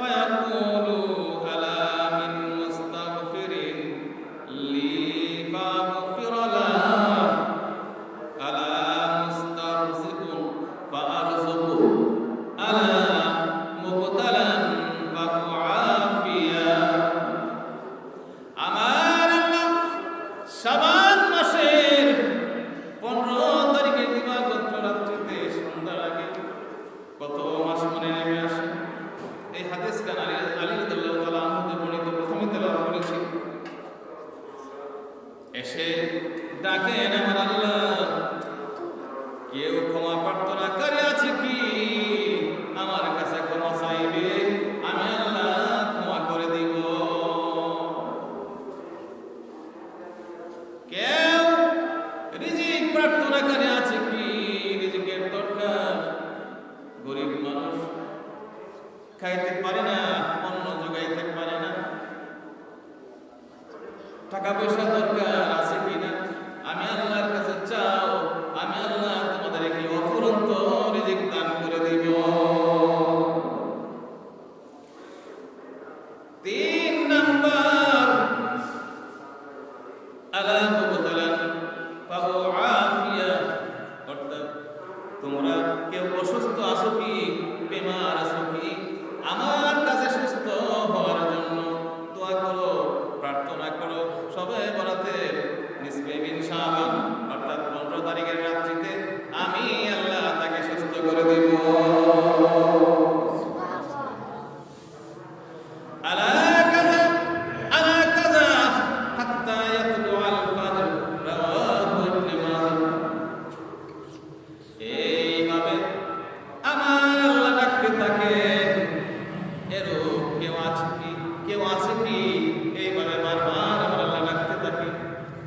فيقولوا ألا من مستغفر لي فأغفر له ألا مسترزق فأرزقه ألا مبتلا فأعافيه আমার আল্লাহ শাবান মাসের 15 তারিখে দিবাগত রাত্রিতে সন্ধ্যার আগে কত মাস মনে নেমে আসে। এই হাদিস কান আলী রাদিয়াল্লাহু তাআলা আনহু বর্ণিত প্রথমে তেলাওয়াত করেছি। এসে ডাকেন আমার আল্লাহ, কেউ ক্ষমা প্রার্থনা করে আছে কি? আমার কাছে ক্ষমা চাইবে, আমি আল্লাহ ক্ষমা করে দিব। কেউ রিজিক প্রার্থনা করে আছে কি? রিজিকের দরকার, গরিব মানুষ খাইতে পারে না, অন্ন জোগাইতে পারে না, টাকা পয়সা দরকার আছে কিনা? আমি আল্লাহর কাছে চাও, আমি আল্লাহ তোমাদেরকে অফুরন্ত রিজিক দান করে দিব। 3 নাম্বার আলা মুবতালান ফাউআফিয়া, অর্থাৎ তোমরা কেউ অসুস্থ আছো কি, বেমার আছো কি, আমার কাছে সুস্থ হওয়ার জন্য দোয়া করো, প্রার্থনা করো। সবে বরাতের নিসফে মিন শাবান অর্থাৎ 15 তারিখের রাত্রিতে আমি আল্লাহ তাকে সুস্থ করে দেব। আলা কাযা আলা কাযা হাত্তা ইয়াতলু আল ফাজর, রাওয়াহু ইবনে মাজাহ। এইভাবে আমার আল্লাহ ডাকতে থাকেন, এরূপ কেউ আছে কি, কেউ আছে কি? এইভাবে বারবার আমার আল্লাহ ডাকতে থাকে।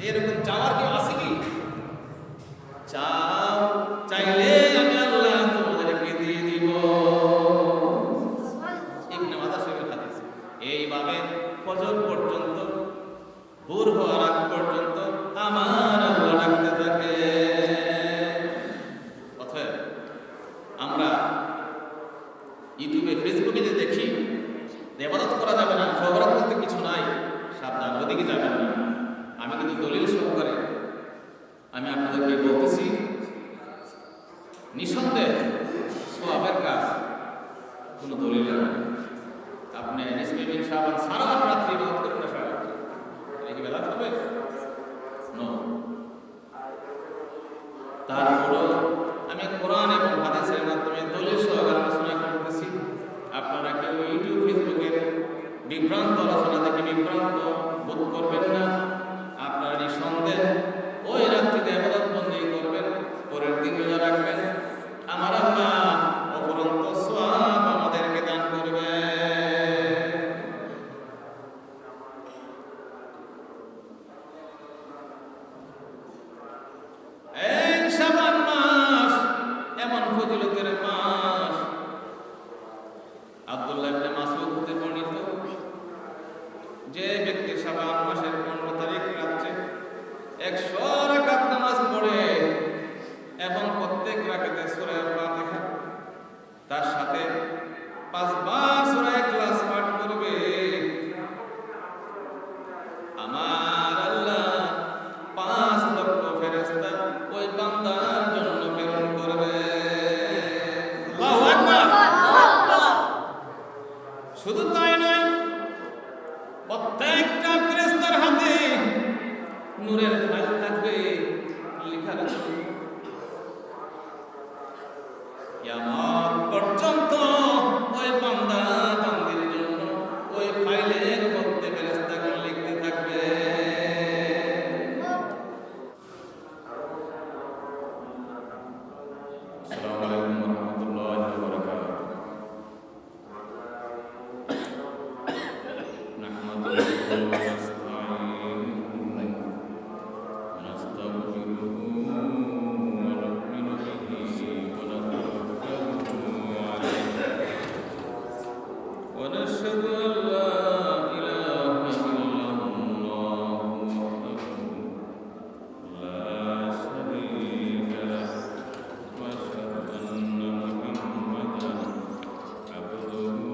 এরকম চাওয়ার কেউ আছে কি? চাও, চাইলে আমি আল্লাহ তোমাদেরকে দিয়ে দিব। ইবনে মাজাহ শরীফের হাদিস। এইভাবে ফজর পর্যন্ত, ভোর হওয়ার আগ পর্যন্ত আমার আল্লাহ ডাকতে থাকে। অতএব আমরা ইউটিউবে, ফেসবুকে যে দেখি ইবাদত করা যাবে না, খবরাত বলতে কিছু নাই, সাবধান, ওদিকে যাবেন না। আমি কিন্তু দলিল সহকারে আমি আপনাদেরকে বলতেছি, নিঃসন্দেহে সওয়াবের কাজ, কোনো দলিল যাবে না। আপনি নিসফে মিন শাবান সারা রাত্রি ইবাদত করেন না, সারা রাত্রি, এটা কি বেদাত হবে? নো। তারপরও আমি কোরআন এবং হাদিসের মাধ্যমে দলিল সহকারে আলোচনা করতেছি। আপনারা কেউ ইউটিউব, ফেসবুকের বিভ্রান্ত আলোচনা থেকে বিভ্রান্ত বোধ করবেন না। আপনারা নিঃসন্দেহে ওই রাত্রিতে ইবাদত বন্দী করবেন, পরের দিন রোজা রাখবেন, আমার আল্লাহ অপরন্ত সওয়াব আমাদেরকে দান করবে। এই শাবান মাস এমন ফজিলতের মাস। আব্দুল্লাহ ইবনে মাসউদ হতে বর্ণিত, যে ব্যক্তি শাবান মাসের 15 তারিখ রাত্রে 100 রাকাত নামাজ পড়ে এবং প্রত্যেক রাকাতে সূরা ফাতিহা, তার সাথে 5 বার সূরা ইখলাস পাঠ করবে, আমার আল্লাহ 5 লক্ষ ফেরেশতা ওই বান্দার জন্য প্রেরণ করবে। আল্লাহু আকবার। শুধু তাই নয়, প্রত্যেকটা ফেরেশতার হাতে নূরের ফাইল থাকবে লেখার জন্য। কিয়ামত পর্যন্ত ওই বান্দা বান্দির জন্য ওই ফাইলের মধ্যে ফেরেশতাগণ লিখতে থাকবে। আসসালামু আলাইকুম ওয়া রাহমাতুল্লাহি ওয়া বারাকাতুহু। নাহমাদুহু ওয়া নাস্তাঈনুহু ওয়া নাস্তাগফিরুহু ওয়া নু'মিনু বিহি ওয়া নাতাওয়াক্কালু আলাইহি ওয়া নাশহাদু আন লা ইলাহা ইল্লাল্লাহু ওয়াহদাহু লা শারীকা লাহু ওয়া আশহাদু আন্না মুহাম্মাদান আবদুহু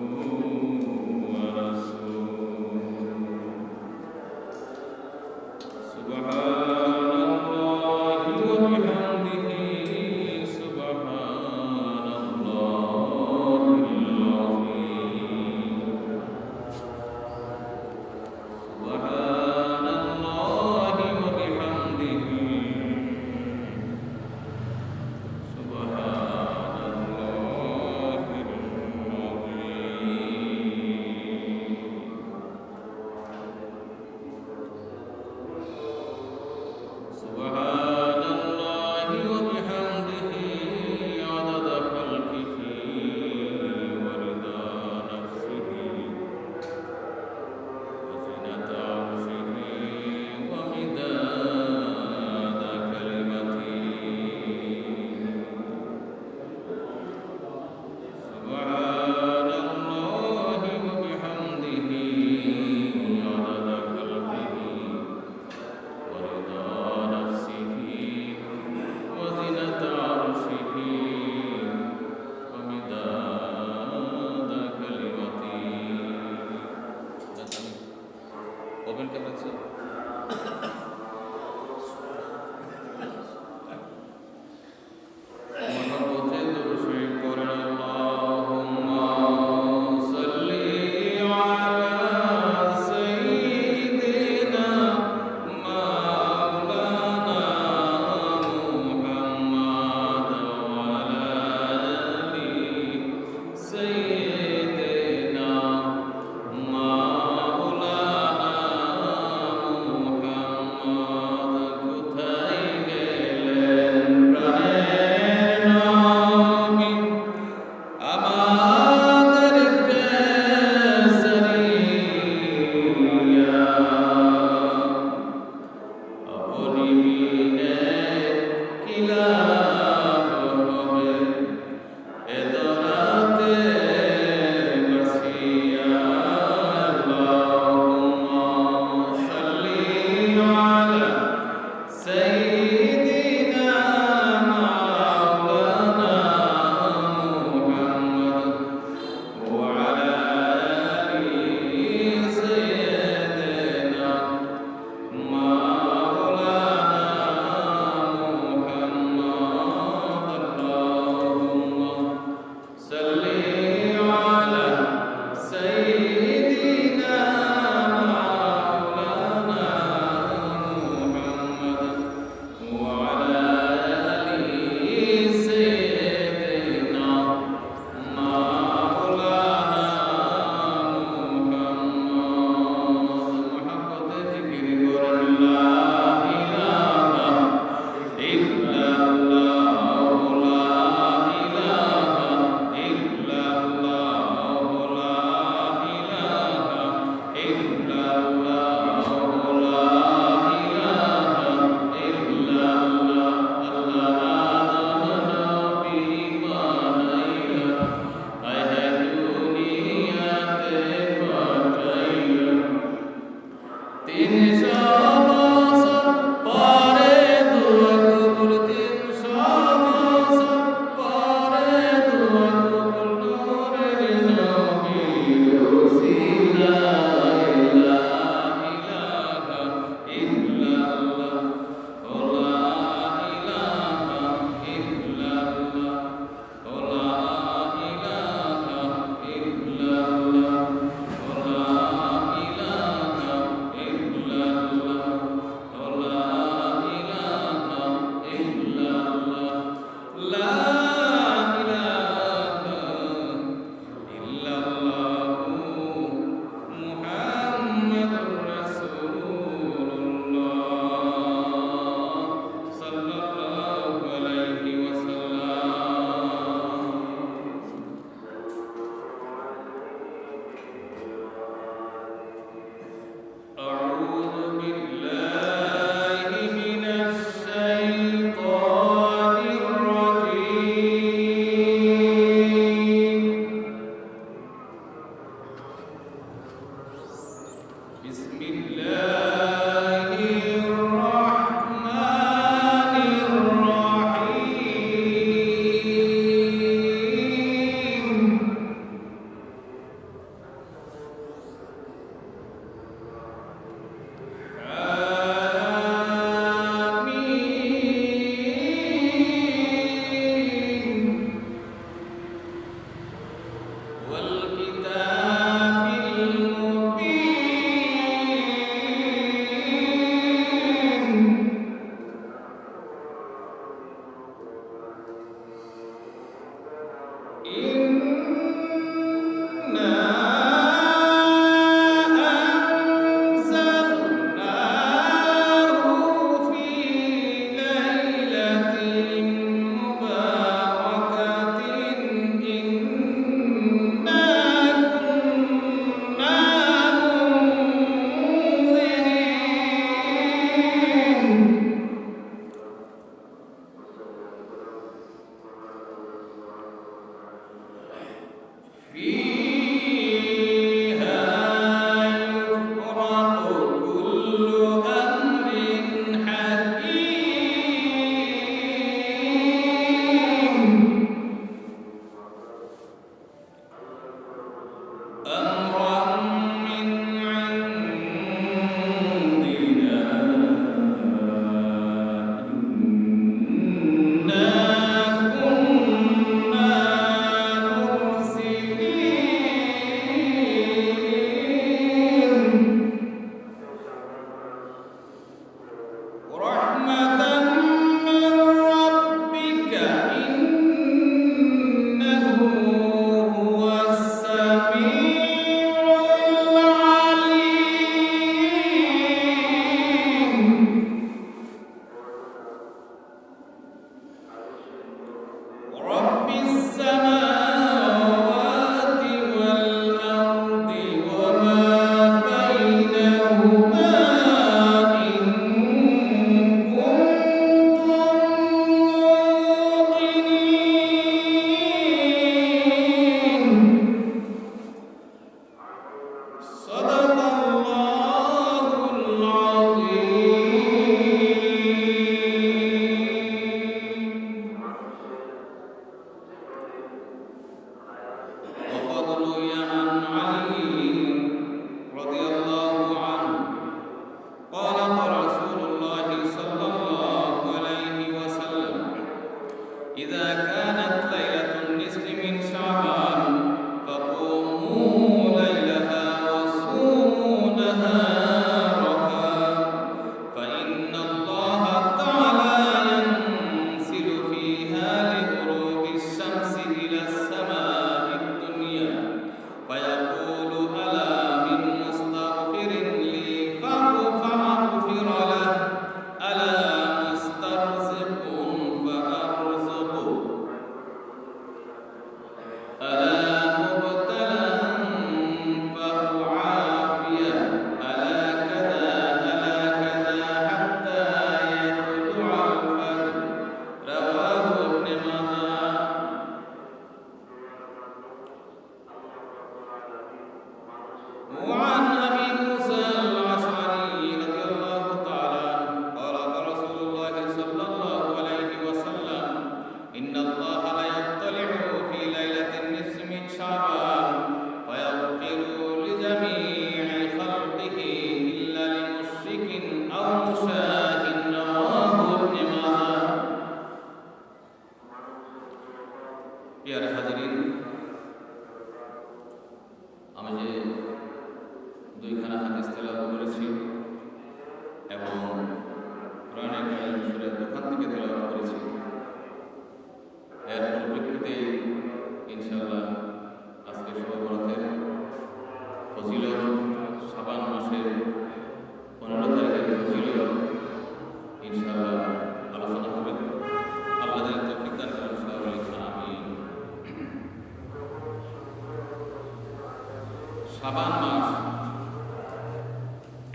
শাবান মাস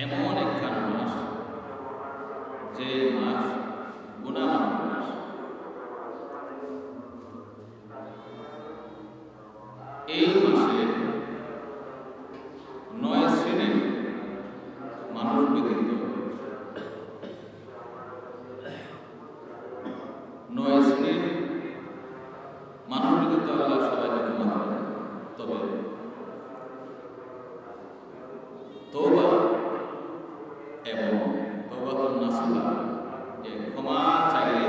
এমন একখান মাস যে মাস গুনাহ মাফের মাস। এই মাসে 9 শ্রেণীর তওবা এবং তওবাতুন নাসুহা, যে ক্ষমা চাইলে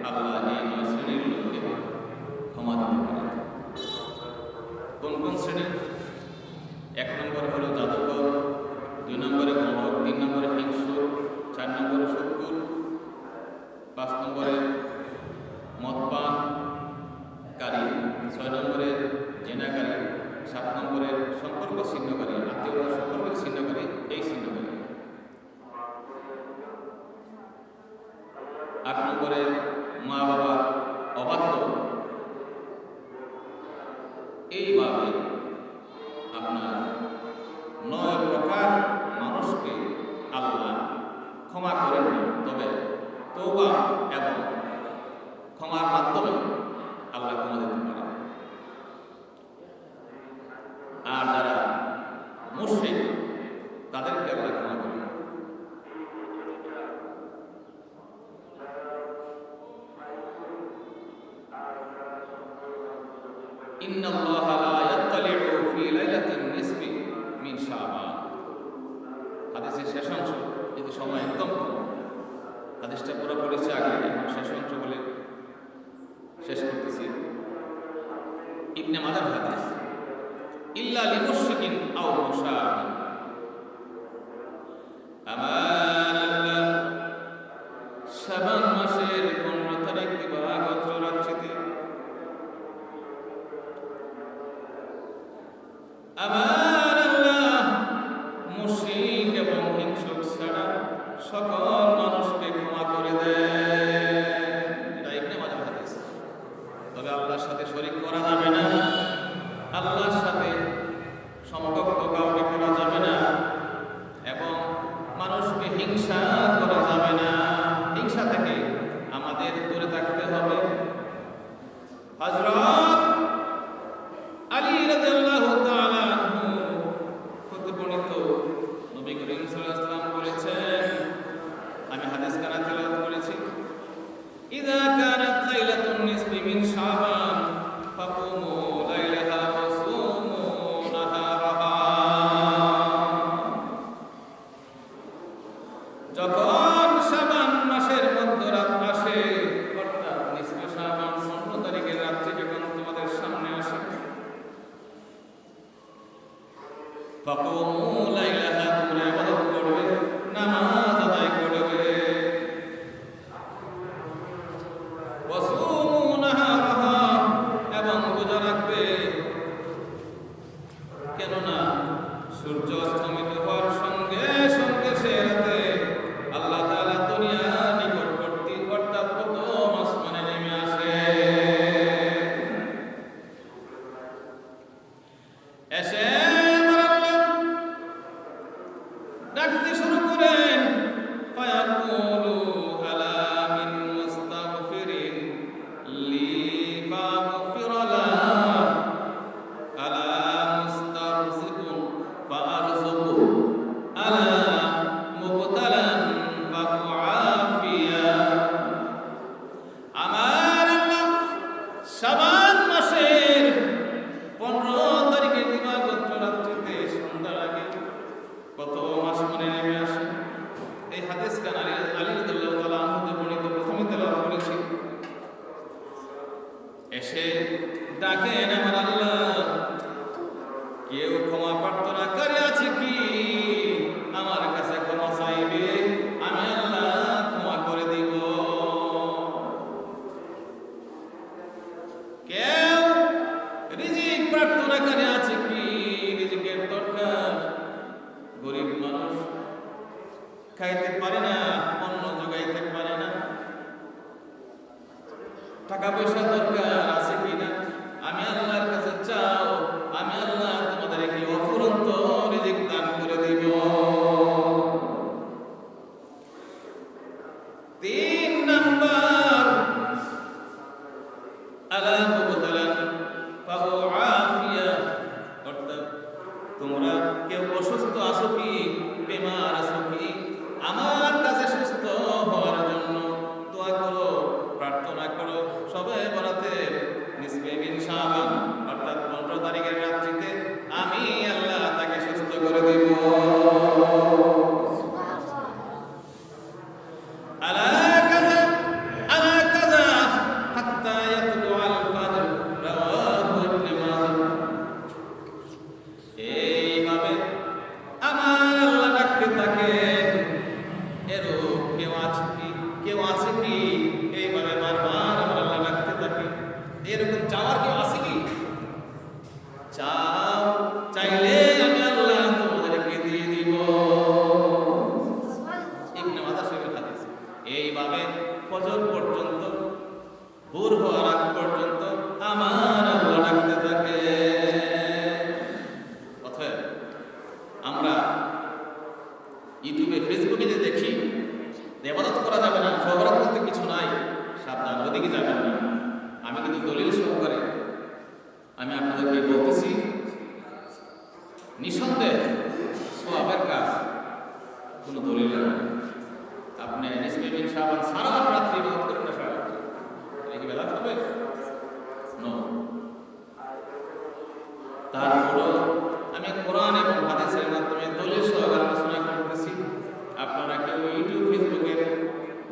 আল্লাহ এই 9 শ্রেণীর লোককে ক্ষমা দিতে পারেন। কোন কোন শ্রেণী? 1 নম্বরে হলো জাদুকর, 2 নম্বরে গণক, 3 নম্বরে হিংসুক, 4 নম্বরে শত্রু, 5 নম্বরে মদপানকারী, 6 নম্বরে জেনাকারী, 7 নম্বরে সম্পর্ক ছিন্নকারী, আত্মীয়তার সম্পর্কের ছিন্নকারী, এই ছিন্নকারী, 8 নম্বরে মা বাবার অবাধ্য। এইভাবে আপনার 9 প্রকার মানুষকে আল্লাহ ক্ষমা করেন না, তবে তওবা এবং ক্ষমার মাধ্যমে আল্লাহ ক্ষমা দিতে পারেন। আর যারা মুশরিক তাদেরকে আল্লাহ ক্ষমা করেন না। ইন্নাল্লাহা লা ইয়াত্তালিউ ফি লাইলাতিন নিসফি মিন শাবান। হাদিসের শেষ অংশ, কিন্তু সময় একদম কম, হাদিসটা পুরো পড়েছে আগে, এখন শেষ অংশ বলে শেষ করতেছি। ইবনে মাজাহ হাদিস, ইল্লা লিমুশরিকিন আও মুশাহিন। আমানাল্লাহ শাবান মাসের 15 তারিখ দিবাগত রাত্রিতে আমানাল্লাহ মুশরিক এবং হিংসুক ছাড়া সকল মানুষকে ক্ষমা করে দেন। এটা ইবনে মাজাহ হাদিস। তবে আল্লাহর সাথে শরীক করা যাবে না, আল্লাহর সাথে সমকক্ষ কাউকে করা যাবে না, এবং মানুষকে হিংসা করা যাবে না। হিংসা থেকে আমাদের দূরে থাকতে হবে। হযরত আলী রাদিয়াল্লাহু তাআলা আনহু হতে বর্ণিত, নবী করিম সাল্লাল্লাহু আলাইহি ওয়াসাল্লাম বলেছেন, আমি হাদিস কানা তেলাওয়াত করেছি, ইযা কানাত লাইলাতুন নিসফি মিন শাবান ফাকুমু লাইলাহা ওয়া সুমু নাহারাহা। যখন শাবান মাসের মধ্যরাত আসে, অর্থাৎ নিসফে শাবান 15 তারিখের রাত্রি যখন তোমাদের সামনে আসে, ফাকুমু লাইলাহা, তোমরা ইবাদত করবে, নামাজ আদায় করবে, ওয়া সুমু নাহারাহা, এবং রোজা রাখবে। কেননা সূর্য অস্তমিত হওয়ার সঙ্গে সঙ্গে সে রাতে আল্লাহ তাআলা দুনিয়ার নিকটবর্তী অর্থাৎ প্রথম আসমানে নেমে আসে। এসে ডাকতে শুরু করেন, ফায়াকুলু আলা মিন মুস্তাগফিরিন লি ফাগফিরা লাহু, আলা মুস্তারজিকুন ফাআরযুকু, আলা মুবতালান ফাআফিয়া। আমার আল্লাহ শাবান মাসের 15 তারিখের দিবাগত রাত্রিতে সন্ধ্যার আগে কত আসমানে নেমে আসে। এই হাদিস কানা আলী রাদিয়াল্লাহু তাআলা আনহু বর্ণিত, প্রথমে তেলাওয়াত করেছি। এসে ডাকেন, আমার আল্লাহ, কেউ ক্ষমা প্রার্থনা করে আছে কি? আমার কাছে ক্ষমা চাইবে, আমি আল্লাহ ক্ষমা করে দিব। কেউ রিজিক প্রার্থনা করে আছে কি? রিজিকের দরকার, গরিব মানুষ খাইতে পারে না, অন্ন জোগাইতে পারে না, টাকা পয়সা দরকার আছে কিনা? আমি আল্লাহর কাছে চাও, আমি আল্লাহ তোমাদেরকে অফুরন্ত রিজিক দান করে দিব। 3 নাম্বার, আলা মুবতালান ফাআফিয়া, অর্থাৎ তোমরা কেউ অসুস্থ আছো কি, বেমার আছো কি, আমার কাছে সুস্থ হওয়ার জন্য দোয়া করো, প্রার্থনা করো। সবে বরাতের নিসফে মিন শাবান অর্থাৎ 15 তারিখের রাত্রিতে আমি আল্লাহ তাকে সুস্থ করে দেব। আমরা ইউটিউবে ফেসবুকে যে দেখি ইবাদত করা যাবে না, শহরত বলতে কিছু নাই, সাবধান, ওদিকে যাবেন না। আমি কিন্তু দলিল সহকারে আমি আপনাদেরকে বলতেছি, নিঃসন্দেহে সওয়াবের কাজ কোনো দলিল না। আপনি নিসবে বিন শাবান সারা রাত্রি ইবাদত করেন না, সারা রাত্রি এই কি বেদাত হবে? নো। তারপরও আমি কোরআন এবং হাদিসের মাধ্যমে দলিল সহকারে আলোচনা করতেছি। আপনারা কেউ ইউটিউব ফেসবুকের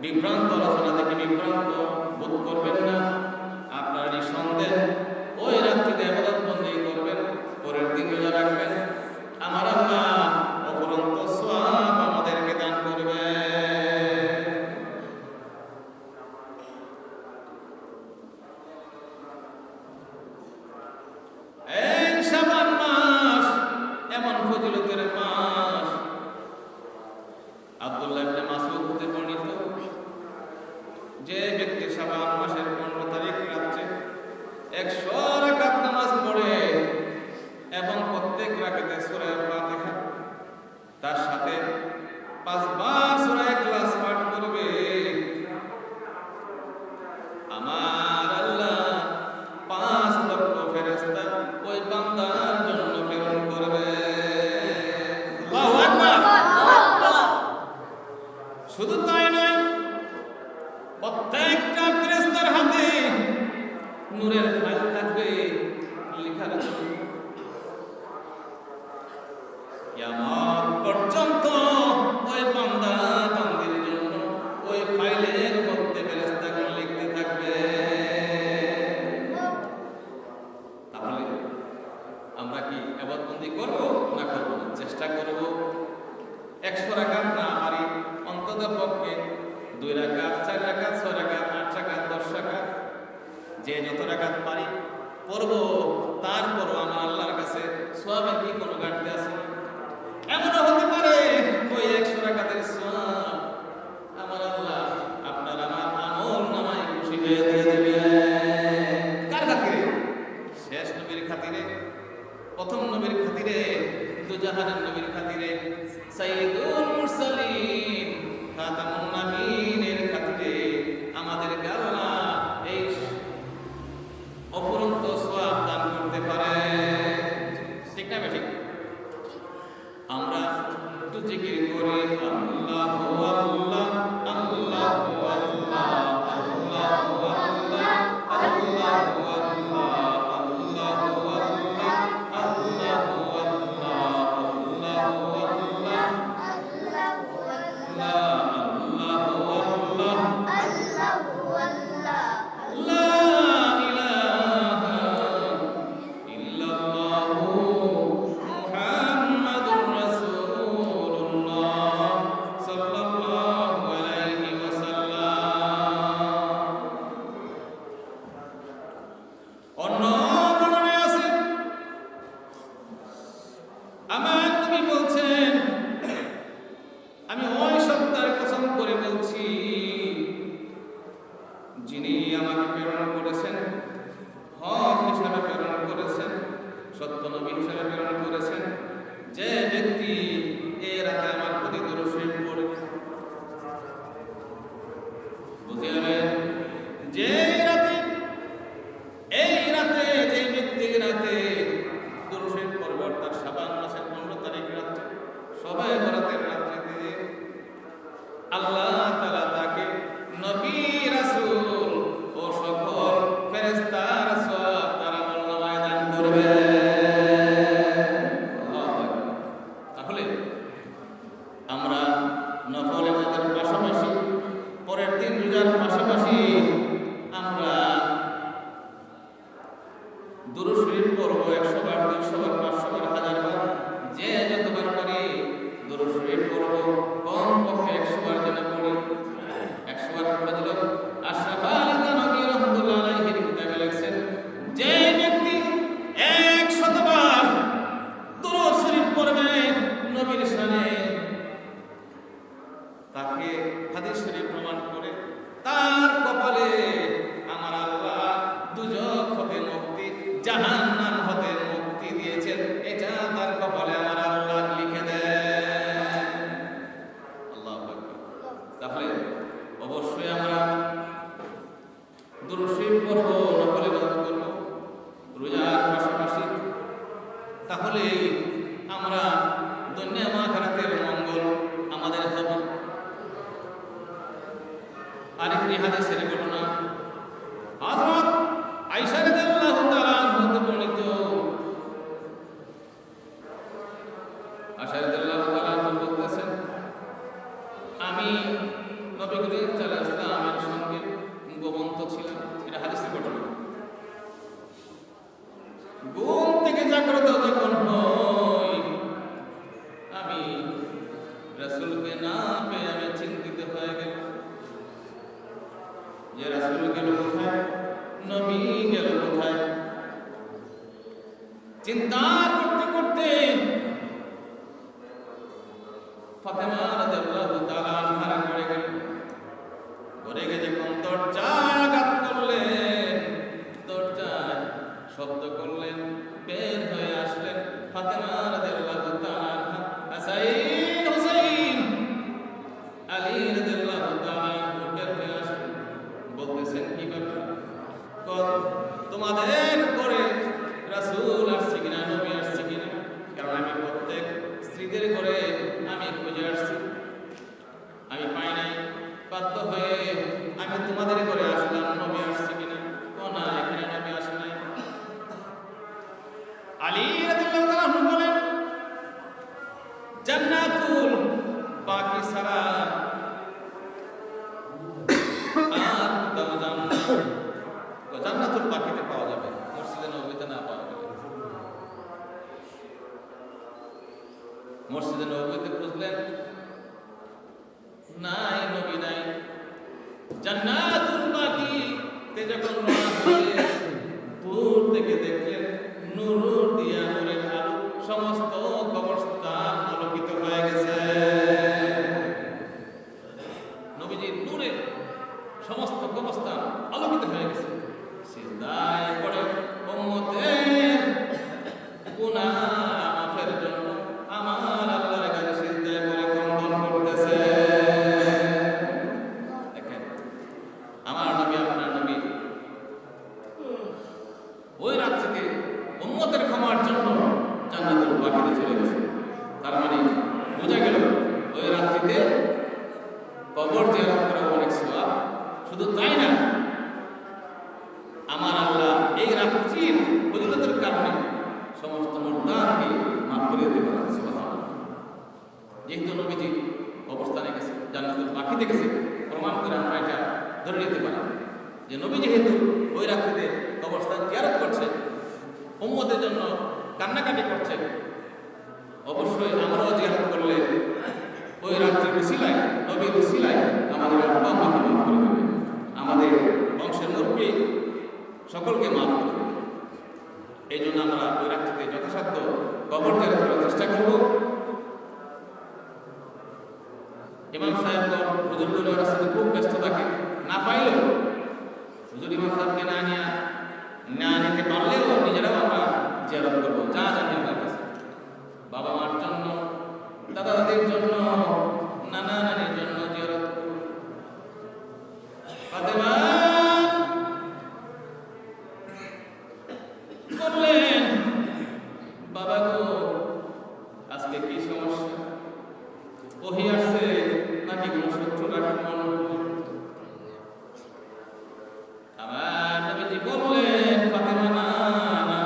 বিভ্রান্ত আলোচনা থেকে বিভ্রান্ত বোধ করবেন না। আপনারা নিঃসন্দেহে ওই রাত্রিতে ইবাদত বন্দী করবেন, পরের দিন রোজা রাখবেন, আমার আল্লাহ অফুরন্ত সওয়াব আমাদেরকে দান করবে। এই শাবান মাস এমন ফজিলতের মাস। আব্দুল্লাহ ইবনে মাসউদ হতে বর্ণিত, যে ব্যক্তি শাবান মাসের 15 তারিখ রাতে 100 রাকাত নামাজ পড়ে এবং প্রত্যেক রাকাতে সূরা ফাতিহা তার সাথে 5 বার সূরা ইখলাস পাঠ করবে, আমার আল্লাহ 5 লক্ষ ফেরেশতা ওই বান্দার জন্য প্রেরণ করবে। আল্লাহু আকবার। শুধু তাই নয়, প্রত্যেকটা ফেরেশতার হাতে নূরের ফাইল থাকবে লেখার জন্য। কিয়ামত পর্যন্ত ওই বান্দা বান্দির জন্য ওই ফাইলের মধ্যে ফেরেশতাগণ লিখতে থাকবে। তাহলে আমরা কি ইবাদতবন্দি করব না করব না? চেষ্টা করব 100 রাকাত না পারি, অন্তত পক্ষে 2 রাকাত, 4 রাকাত, 6 রাকাত, 8 রাকাত, 10 রাকাত, যে যত রাকাত পারি পড়ব। তারপরও আমার আল্লাহর কাছে সওয়াবের কি কোনো ঘাটতি আছে? এমনও হতে পারে ওই 100 রাকাতের সওয়াব আমার আল্লাহ আপনার আমার আমল নামায় খুশি হয়ে দিয়ে দেবে। কার খাতিরে? শেষ নবীর খাতিরে, প্রথম নবীর খাতিরে, দুজাহানের নবীর খাতিরে, সাইয়্যিদুল মুরসালিন খাতামুন নবীনের খাতিরে আমাদেরকে আল্লাহ এই অফুরন্ত সওয়াব দান করতে পারে। ঠিক না বেঠিক? আমরা একটু জিকির করি, আল্লাহু আল্লাহ, আল্লাহু আল্লাহ, আল্লাহু আল্লাহ, আল্লাহু আল্লাহ, আল্লাহু আল্লাহ, আল্লাহু আল্লাহ, আল্লাহু আল্লাহ, আল্লাহু আল্লাহ, লা ইলাহা ইল্লাল্লাহু মুহাম্মাদুর রাসূলুল্লাহ সাল্লাল্লাহু আলাইহি ওয়াসাল্লাম। অন্য বর্ণনায় আছে, আমার নবী বলছেন, আমি ওই সত্তার কসম করে বলছি যিনি আমাকে প্রেরণ করেছেন, হক হিসাবে প্রেরণ করেছেন, সত্য নবী হিসাবে প্রেরণ করেছেন, যে ব্যক্তি এই রাতে আমার প্রতি দরুদ শরীফ পড়ে, বুঝে যাবেন যে এই রাতে যে ব্যক্তি রাতে দরুদ শরীফ পড়বে, অর্থাৎ শাবান মাসের 15 আয়েশা রাদিয়াল্লাহু তাআলা বলতেছেন, আমি নবী করিম সাল্লাল্লাহু আলাইহি ওয়াসাল্লামের সঙ্গে ঘুমন্ত ছিলাম। এটা হাদিসে ঘটনা। ঘুম থেকে জাগ্রত যখন হই, আমি রাসূলকে না পেয়ে আমি চিন্তিত হয়ে গেলাম যে রাসূল গেল কোথায়, নবী গেল কোথায়। চিন্তা করতে করতে ফাতেমা রাদিয়াল্লাহু তাআলা আনহা ঘরে গেল। ঘরে গিয়ে যখন দরজায় আঘাত করলেন, দরজায় শব্দ করলেন, বের হয়ে আসলেন ফাতেমা রাদিয়াল্লাহু তাআলা আনহা। হাসাইন হুসাইন আলী রাদিয়াল্লাহু তাআলা বের হয়ে আসলেন। বলতেছেন, কি ব্যাপার, তোমাদের ঘরে রাসূল আসছে কিনা, নবী আসছে কিনা? কারণ আমি প্রত্যেক স্ত্রীদের ঘরে আমি খুঁজে আসছি, আমি পাই নাই। বাধ্য হয়ে আমি তোমাদের ঘরে আসলাম, নবী আসছে কিনা? না, এখানে নবী আসে নাই। আলী রাদিয়াল্লাহু তাআলা বলেন, জান্নাতুল বাকি সারা আর দাও জান্নাত, জান্নাতুল বাকিতে পাওয়া যাবে, মসজিদে নববীতে না পাওয়া যাবে। মসজিদে নববীতে খুঁজলেন, নাই, নবী নাই। জান্নাতুল বাকিতে যখন দূর থেকে দেখলেন, নূর দিয়া, নূরের আলো সমস্ত কবরস্থান আলোকিত হয়ে গেছে। নবীজির নূরে সমস্ত কবরস্থান আলোকিত হয়ে গেছে। সিজদায় পড়ে উম্মতের গুনাহ মাফের জন্য আমার আল্লাহর কাছে সিজদায় পড়ে ক্রন্দন করতেছে। দেখেন, আমার নবী, আপনার নবী ওই রাত্রিতে উম্মতের ক্ষমার জন্য জান্নাতুল বাকিতে চলে গেছে। তার মানে বোঝা গেল ওই রাত্রিতে কবর জিয়ারত করা অনেক সওয়াব। শুধু তাই না, আমার আল্লাহ এই রাত্রির ফজিলতের কারণে সমস্ত মুরতাদকে মাফ করে দিতে পারেন। সুবহানাল্লাহ। যেহেতু নবীজি অবস্থানে গেছে, জান্নাতুল বাকিতে গেছে, প্রমাণ করে আমরা এটা ধরে নিতে পারি যে নবী যেহেতু ওই রাত্রিতে কবরস্থান জিয়ারত করছে, উম্মতের জন্য কান্নাকাটি করছে, অবশ্যই আমরাও জিয়ারত করলে ওই রাত্রির উসিলায়, নবীর উসিলায় আমাদের আল্লাহ মাফ করে দেবে, আমাদের বংশের মুরব্বী সকলকে মাফ করে দেবে। এই জন্য আমরা ওই রাত্রিতে যথাসাধ্য কবর জিয়ারত করার চেষ্টা করব। ইমাম সাহেবগণ হুজুরগুলো রাস্তাতে খুব ব্যস্ত থাকে, না পাইলেও হুজুর ইমাম সাহেবকে না নিতে পারলেও নিজেরাও আমরা জিয়ারত করবো, যা জানি আমার কাছে। বাবা মার জন্য, দাদা দাদির জন্য, নানা নানির জন্য জিয়ারত করব। ফাতেমা বললেন, বাবা গো, আজকে কি সমস্যা? ওহী আসছে নাকি কোনো শত্রুর আক্রমণ? আমার নবীজি বললেন, ফাতেমা না,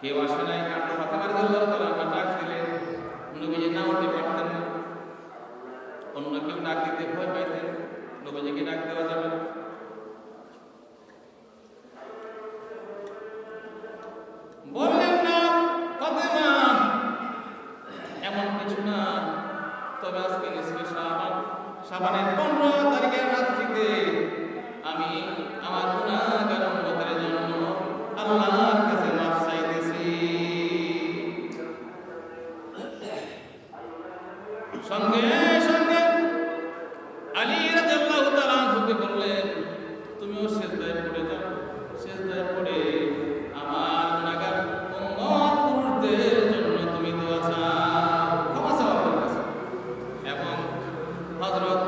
কেউ আসে নাই। কারণ ফাতেমা রাদিয়াল্লাহু তাআলা ডাক দিলেন, নবীজি না উঠতে পারতেন না। অন্য কেউ ডাক দিতে ভয় পাইতেন, নবীজিকে ডাক দেওয়া যাবে না। বললেন না, ফাতেমা এমন কিছু না, তবে আজকে নিসফে শাবানের 15 তারিখের রাত্রিতে আমি আমার গুনাহগার উম্মতের জন্য আল্লাহর কাছে মাফ চাইতেছি। সঙ্গে সঙ্গে আলী রাদিয়াল্লাহু তাআলা আনহুকে বললেন, তুমিও সিজদায় পড়ে যাও। সিজদায় পড়ে আমার গুনাহগার উম্মত পুরুষদের জন্য তুমি দোয়া চাও, ক্ষমা চাও আল্লাহর কাছে। এবং হযরত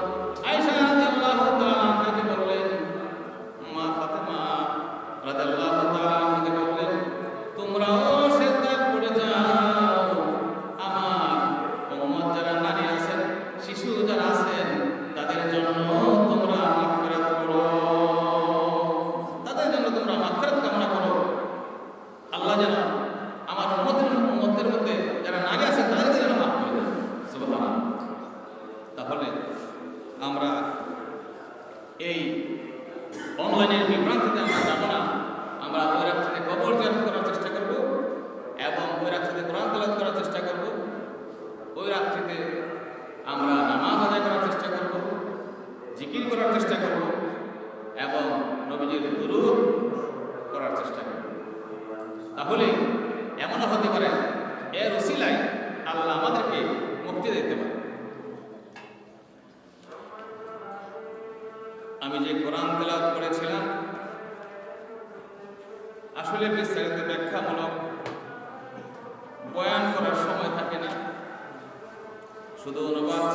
শুধু অনুবাদ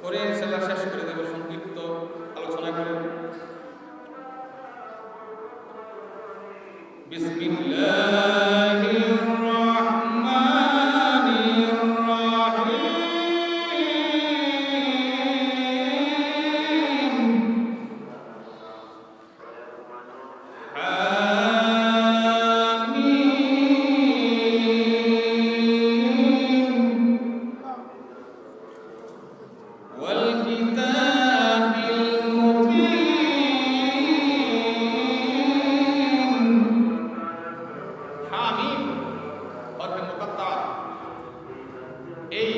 করে সেটা শেষ করে দেব সংক্ষিপ্ত আলোচনা করে। বিসমিল্লাহির রাহমানির রাহিম। এই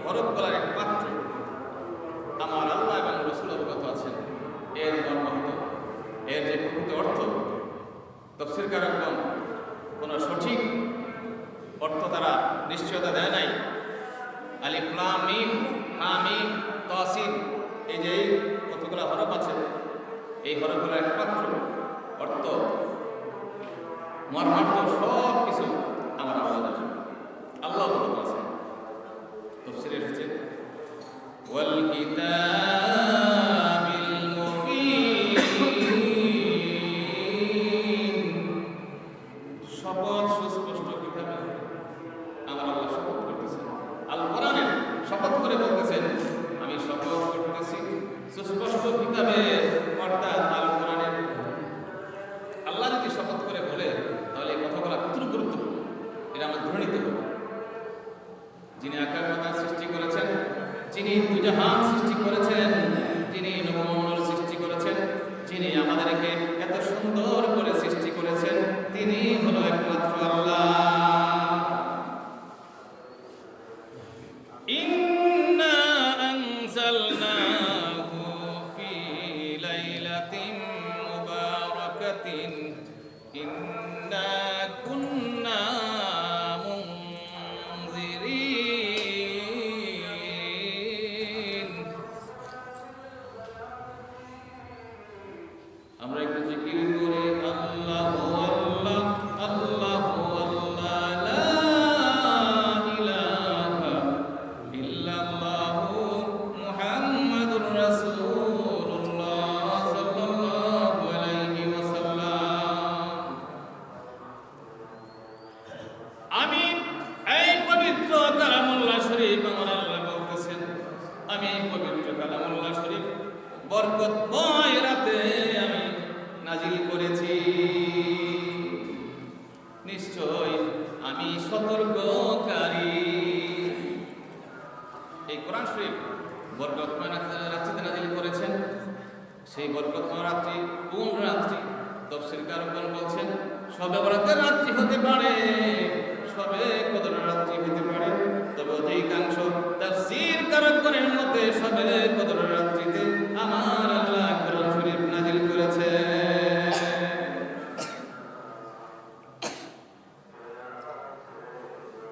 হরফগুলোর একমাত্র আমার আল্লাহ এবং রাসূল অবগত আছেন। এর মর্মার্থ, এর যে প্রকৃত অর্থ তাফসীরকারগণ কোনো সঠিক অর্থ তারা নিশ্চয়তা দেয় নাই। আলিফ লাম মিম হা মিম তা সিন, এই যে কতগুলো হরফ আছে, এই হরফগুলোর একমাত্র অর্থ মর্মার্থ সব কিছু আমার আল্লাহ জানেন, আল্লাহ অবগত আছেন। তাফসীরে এসেছে ওয়াল কিতাবিল মুবিন, শপথ সুস্পষ্ট কিতাবে আমার আল্লাহ শপথ করতেছেন। আল কোরআনে শপথ করে বলতেছেন আমি শপথ করতেছি সুস্পষ্ট কিতাবে, অর্থাৎ আল কোরআনের। আল্লাহ যদি শপথ করে বলে তাহলে এই কথাগুলো কতটুকু গুরুত্বপূর্ণ এটা আমরা ধরে নিতে হবে। যিনি আকাশ পাতাল সৃষ্টি করেছেন, যিনি দুজাহান সৃষ্টি করেছেন, যিনি নবমণ্ডল সৃষ্টি করেছেন, যিনি আমাদেরকে এত সুন্দর করে সৃষ্টি করেছেন, তিনি হলো একমাত্র আল্লাহ। ইন্না আনজালনাহু ফি লাইলাতিন মুবারাকাতিন ইন্না কুন্না মুনজিরিন। আমরা একটু জিকির করি আল্লাহু আল্লাহ আল্লাহু আল্লাহ লা ইলাহা ইল্লাল্লাহু মুহাম্মাদুর রাসূলুল্লাহ সাল্লাল্লাহু আলাইহি ওয়াসাল্লাম। আমি এই পবিত্র কালামুল্লাহ শরীফ, আমার আল্লাহ বলতেছেন আমি এই পবিত্র কালামুল্লাহ শরীফ বরকতময় রাতে আমি নাজিল করেছি। নিশ্চয় আমি সতর্ককারী। এই কোরআন শরীফ বরকতময় রাত্রিতে নাজিল করেছেন। সেই বরকতময় রাত্রি কোন রাত্রি? তাফসীরকারগণ বলছেন শবে বরাতের রাত্রি হতে পারে, শবে কদরের রাত্রি হতে পারে, তবে অধিকাংশ তাফসীরকারগণের মতে শবে কদরের রাত্রিতে আমার আল্লাহ কোরআন শরীফ নাজিল করেছে।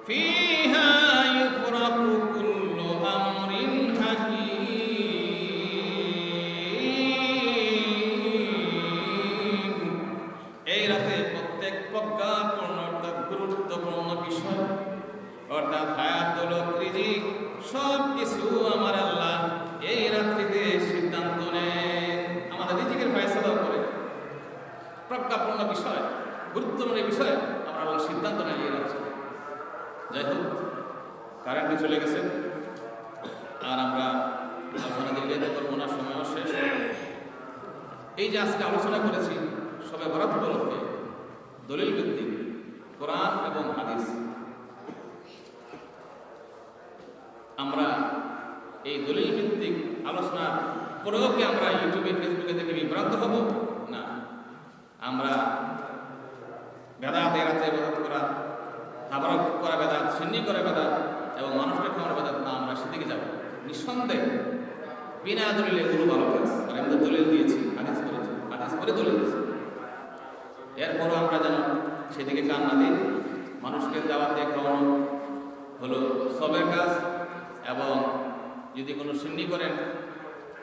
ফিহা ইউফরাকু কুল্লু আমরিন হাকীম। এই রাতে প্রত্যেক প্রজ্ঞাপূর্ণ অর্থাৎ গুরুত্বপূর্ণ বিষয় অর্থাৎ হায়াত দৌলত রিজিক সব কিছু আমার আল্লাহ এই রাত্রিতে সিদ্ধান্ত নেন। আমাদের রিজিকের ফয়সালাও করে, প্রজ্ঞাপূর্ণ বিষয়, গুরুত্বপূর্ণ বিষয় আমার আল্লাহ সিদ্ধান্ত নেন এই রাত্রে। যাই হোক, কারেন্টে চলে গেছে আর আমরা আলোচনা দীর্ঘায়িত করবো না, সময়ও শেষ। এই যে আজকে আলোচনা করেছি শবে বরাত উপলক্ষে দলিল ভিত্তিক কোরআন এবং হাদিস, আমরা এই দলিল ভিত্তিক আলোচনা করেও কি আমরা ইউটিউবে ফেসবুকে থেকে বিভ্রান্ত হব? না, আমরা বেদাত, এই রাতে ইবাদত করা, তাবারক করা বেদাত, সুন্নি করা বেদাত এবং মানুষকে খাওয়ার বেদাত না, আমরা সেদিকে যাব নিঃসন্দেহে। বিনা দলিলে এগুলো ভালো কাজ, আর আমরা দলিল দিয়েছি, হাদিস করেছি, হাদিস করে দলিল দিয়েছি। এরপরও আমরা যেন সেদিকে কান না দিই। মানুষকে দাওয়াত দিয়ে খাওয়ানো হলো সবের কাজ, এবং যদি কোনো সুন্নি করেন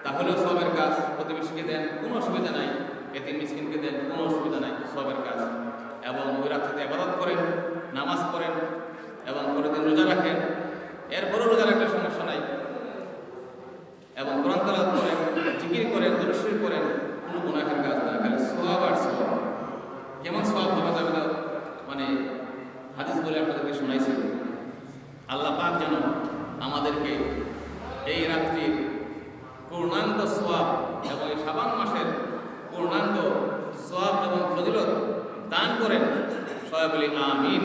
তাহলেও সবের কাজ। প্রতিবেশীকে দেন, কোনো অসুবিধা নাই। এতিম মিসকিনকে দেন, কোনো অসুবিধা নাই, সবের কাজ। এবং ওই রাত্রিতে ইবাদত করেন, নামাজ পড়েন এবং পরের দিন রোজা রাখেন, এরপরও রোজা রাখলে সমস্যা নাই। শাবান মাসের পূর্ণাঙ্গ সওয়াব এবং ফজিলত দান করেন। সবাই বলি আমিন।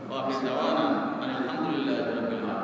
ওয়া আখির দাওয়ানা আলহামদুলিল্লাহি রাব্বিল আলামিন।